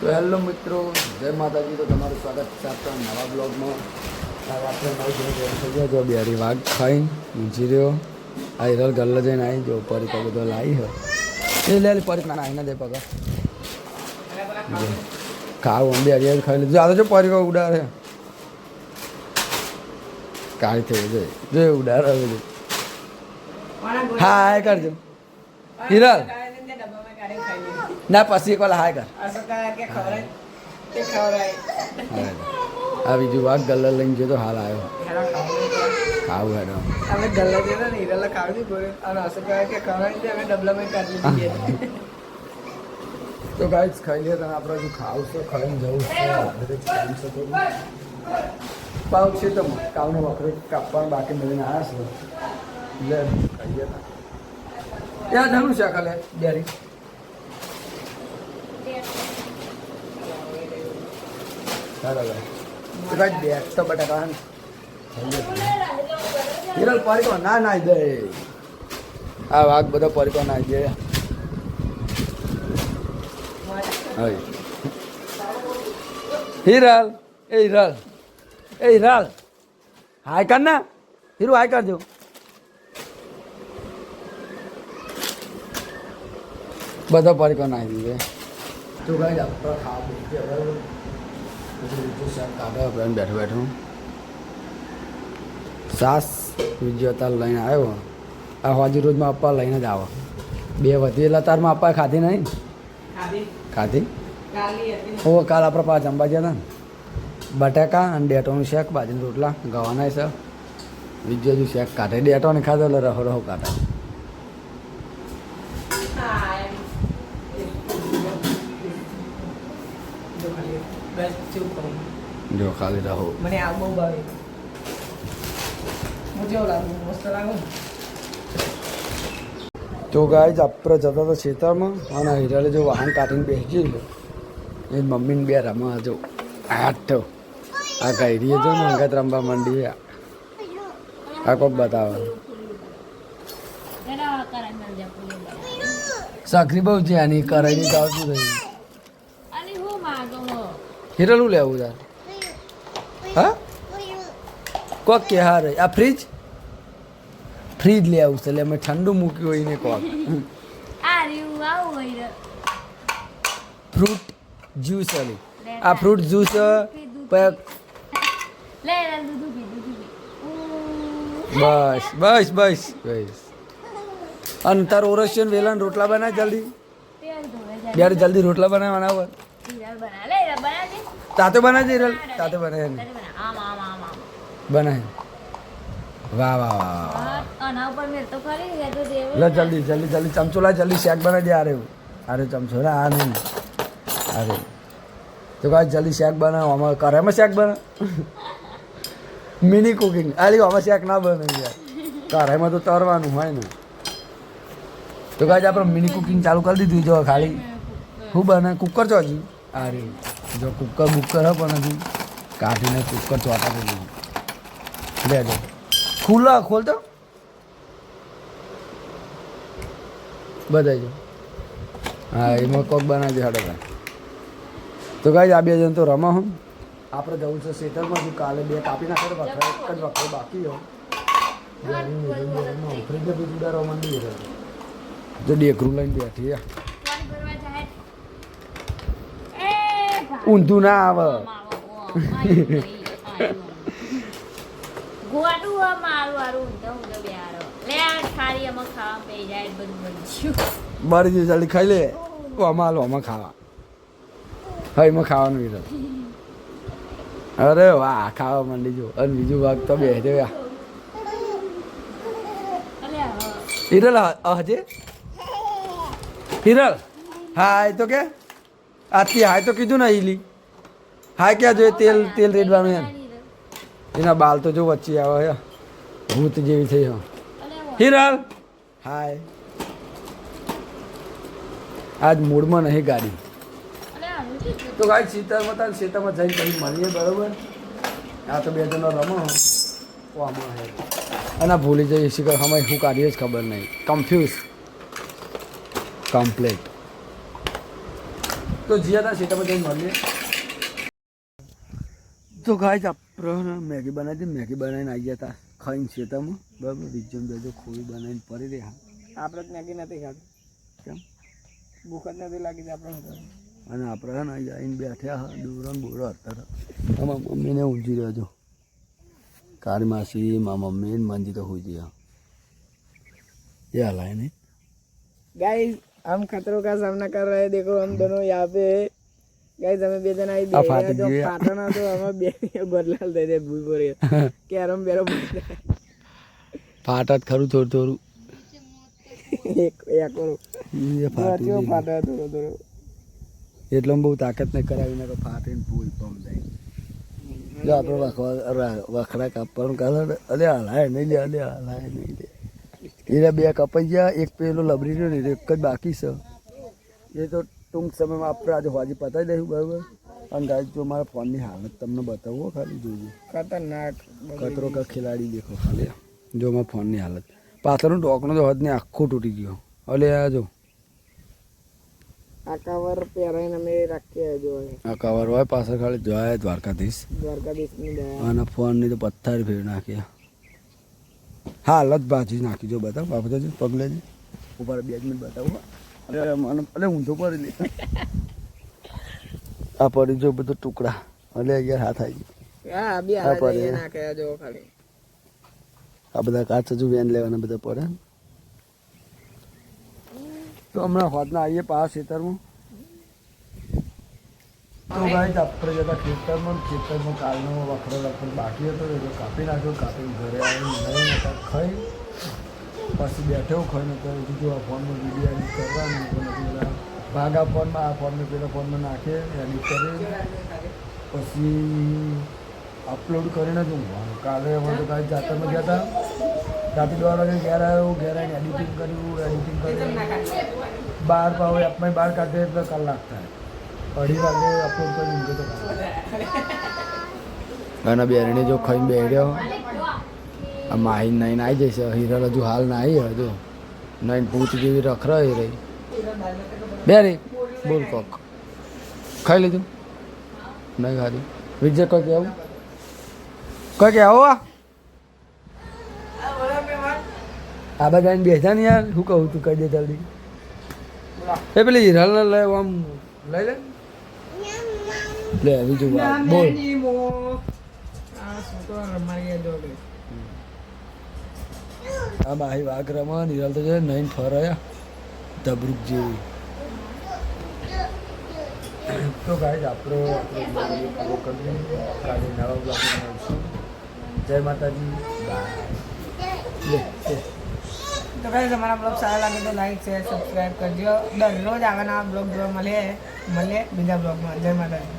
તો હેલો મિત્રો, જય માતાજી. તો તમારું સ્વાગત છે આપણા નવા બ્લોગમાં. રાત્રે 9 થઈ ગયા જો બિહારી વાઘ ખાઈને ઊંચી રહ્યો. આ હિરલ ગલ્લો જઈને આવી જો પરીકા બધો લાવી હોય એ લે પરીક ના આવીને દે પગા ખાવ અંબી હરિયાળી ખાઈ લીધું. આ તો જો પરીકો ઉડાડે કાળી થઈ જાય જો ઉડાડે બધું. હાય કરજો હિરલ ના પછી એક વાર હાય કર. આ બીજું વાઘ ગલ્લા લઈને ગયો તો હાલ આવ્યો ખાવું હેડો અમે ગલ્લા દેતા ને હીરાલા ખાવી પડે અને અસર કહે કે ખાવાની છે અમે ડબલામાં કાઢી દઈએ. તો ગાઈસ ખાઈ લે તમે આપણે જો ખાવ છો ખાઈને જવું છે પાવ છે તો કાવનો વખરે કાપવાનું બાકી મળીને આવ્યા છે લે ખાઈએ ત્યાં ધનું છે કાલે ડેરી બરાબર તો કાંઈ બેગ તો બટાકા હિરલ પરીકો ના નાઈ દે. આ વાઘ બધો પરીકો નાઈ દે. હિરલ એ હિરલ એ હિરલ હાય કર ના હીરો હાય કરજો. બધો પરીકો નાઈ દીધે. તો કઈ આપણે ખાવા કાઢો આપણે બેઠું બેઠું સાસ બીજો તાર લઈને આવ્યો. આ હોજી રોજમાં અપ્પા લઈને જ આવો. બે વધી એટલે તારમાં અપ્પા ખાધી નહીં ખાધી ઓ કાલ આપણે પાછા જમવા ગયા હતા ને બટાકા અને ડેટોનું શેક બાજરીના રોટલા ગવાના છે. બીજો હજુ શેક કાઢે ડેટો ને ખાધો એટલે રહો રહો કાઢે. જો ખાલી રહો મને આ બહુ ભાવે. મુજે લાગુ મસ્ત લાગુ. તો ગાય આપણે જતા હતા ખેતરમાં અને હિરાલે જો વાહન કાઢીને બેસી ગયું એ મમ્મીને બે રમવા જો આઠ આ કાઢીએ જો ને અંગત રમવા માંડી. આ કોક બતાવે સાખરી બહુ છે આની કરાઈ આવતું રહ્યું. હિરલું લેવું તાર હા કોક કે હા રે આ ફ્રીજ લે આવું છે એટલે અમે ઠંડુ મૂક્યું હોય ને કોક ફ્રૂટ જ્યુસ અલી આ ફ્રૂટ જ્યુસ બસ બસ બસ બસ. અને તાર ઓરસિયન વેલાન રોટલા બનાવ જલ્દી યાર જલ્દી રોટલા બનાવવાના હોય તાતે બનાવજે હિરલ તાતે બનાવે બનાવે. વાહ વાહ વાહ લે જલ્દી જલ્દી જલ્દી ચમચો લા જલ્દી શેક બનાવી દે. અરે ચમચો લા આ નહીં અરે તો કાંઈ જલ્દી શેક બનાવો. આમાં કરેમાં શેક બનાવ મિની કુકિંગ આલી આમાં શેક ના બને યાર કરેમાં તો તરવાનું હોય ને. તો કાંઈ આપણે મિની કુકિંગ ચાલુ કરી દીધું. જો ખાલી શું બને કુકર છો હજી અરે જો કુકર બુકર હે પણ હજી કાઢીને કુકર ચોટા કરી દીધું. લે જો ખુલ્લા ખોલતો બધાય જો હા એમાં કોક બનાવજો હાડો ભાઈ. તો કાંઈ આ બે જણ તો રમા હું આપણે જવું છે સેટલમાં. કાલે બે કાપી નાખે તો વખરે એક જ વખરે બાકી હો ફ્રીજને બી ઉડાડવા માંડી જો ડેકરું લઈને બેઠી ઊંધું ના આવે. બળી જલ્દી ખાઈ લે આમાં હાલો આમાં ખાવા હા એમાં ખાવાનું હિરલ. અરે વાહ ખાવા માંડી જો અને બીજું ભાગ તો બે રહ્યા હિરલ હજે હિરલ હાય તો કે આથી હાય તો કીધું ને ઈલી હાય ક્યાં જોઈએ તેલ તેલ રેડવાનું યાર એના બાલ તો જો વચ્ચે આવે ભૂત જેવી થઈ હિરલ હાય આજ મૂડમાં નહીં ગાડી. તો ગાય સીતામાં તાર સીતામાં જઈને કંઈ મળીએ બરાબર. આ તો બે જણો રમો આમાં હે અને ભૂલી જઈએ શીખર અમે શું કાઢીએ જ ખબર નહીં કન્ફ્યુઝ કમ્પ્લેટ. તો જીયા તા સીતામાં જઈને મળીએ. તો ગાઈસ આપણે મેગી બનાવી હતી, મેગી બનાવીને આવી ગયા હતા ખાઈને શેતામાં બરાબર. રીજન બેજો ખોઈ બનાવીને પડી રહ્યા. આપણે જ મેગી નથી ખાધી, કેમ? ભૂખ જ નથી લાગી આપણે. અને આપણે ને આવીને બેઠ્યા હા દૂરણ બોરો અત્યારે. આમાં મમ્મીને ઊંઘી રહ્યો છો, કાળી માસી મારા મમ્મી મંજી તો ઊંઘી રહ્યા. ये हलाए नहीं गाइस हम खतरों का सामना कर रहे हैं. देखो हम दोनों यहाँ पे गाइस हमें બે જણા આવી આ ફાટી જો ગયું. પાટણ હતો અમે બે ગોરલાલ દઈ દે ભૂઈ બોરી કેરમ બેરો फाटत खरू थोड़ू थोड़ू એક એક કરો ये फाटी જો गई. પાટા થોડો થોડો એટલે બહુ તાકાત નહીં કરાવીને તો ફાટીને ફૂલ પમ જાય. જો આપણે વખડા કાપવાનું કાલે અલે હલાય નહીં લે, અલે હલાય નહીં લે. એટલે બે કપાઈ ગયા, એક પેલો લબરી રહ્યો ને એક જ બાકી છે. એ તો ટૂંક સમયમાં આપણે આજે હોજી પતાવી દઈશું બરાબર. અને ગાય જો મારા ફોનની હાલત તમને બતાવો ખાલી જોજો. ખતરનાક કતરો કા ખેલાડી દેખો ખાલી. જો મારા ફોનની હાલત પાછળનું ટોકનો તો હદ ને આખું તૂટી ગયો. અલે આ જો આ કવર પહેરાઈને અમે રાખીએ જો આ કવર હોય પાછળ ખાલી જોયા દ્વારકાધીશ દ્વારકાધીશની દયા. અને ફોનની તો પથ્થર ફેર નાખ્યા. હાલત બાજી નાખી જો બતાવો બાપુ જો પગલે જ ઉપર 2 મિનિટ બતાવો. અરે મને અલે ઊંધો પડી લે આ પડી જો બધું ટુકડા. અલે યાર હાથ આવી ગયો. હા બે આ હાથ પડે. એ નાખે જો ખાલી આ બધા કાચ હજુ વેન લેવાના બધા પડે. તો હમણાં હોદના આવીએ પાસ ખેતરમાં. તો ભાઈ આપણે જતા ખેતરમાં કાલનો વખરો લખો બાકી હતો એ તો કાપી નાખ્યો. કાપીને ઘરે આવીને નહીં હતા ખાઈ પછી બેઠો ખાઈને તો હજુ જો આ ફોનમાં વિડીયો એડિટ કરવાનું તો નથી બધા ભાગ આ ફોનમાં આ ફોનને પેલા ફોનમાં નાખીએ એડિટ કરી પછી અપલોડ કરીને જ ઊંઘવાનું. કાલે અમે તો કાલે જાતરમાં ગયા હતા રાતે 12 વાગે ઘેર આવ્યો. ઘેર આવીને એડિટિંગ કર્યું. 12 પાવે આપણે 12 કાઢે એટલે કલાક થાય. 2:30 વાગે અપલોડ કરી ઊંઘે તો અને બેરણી જો ખાઈને બે રહ્યો. આ માહી નાઈને આવી જશે. હિરલ હજુ હાલ ના આવી હજુ નાઈને પૂછ જેવી રખરાઈ રહી. બે રે બોલ કોક ખાઈ લીધું નહીં ખાધું. વિજય કોઈ કહેવું કોઈ કહેવું આ બધા બેસા ને યાર શું કહું તું કહી દે જલ્દી. એ પેલી હિરલ લે આમ લઈ લે લે બીજું બોલ. આ માહી વાઘ રમા હિરલ તો છે નહીં ફરાયા ધબરૂક જેવી. તો ગાઈઝ આપણો પૂરો કરીએ. કાલે નવા બ્લોગ મળશું. જય માતાજી. બાય. તો ગાઈસ અમારા બ્લોગ સારા લાગે તો લાઈક શેર સબસ્ક્રાઇબ કરજો. દરરોજ આવા નવા બ્લોગ જોવા મળે બીજા બ્લોગમાં. જય માતાજી.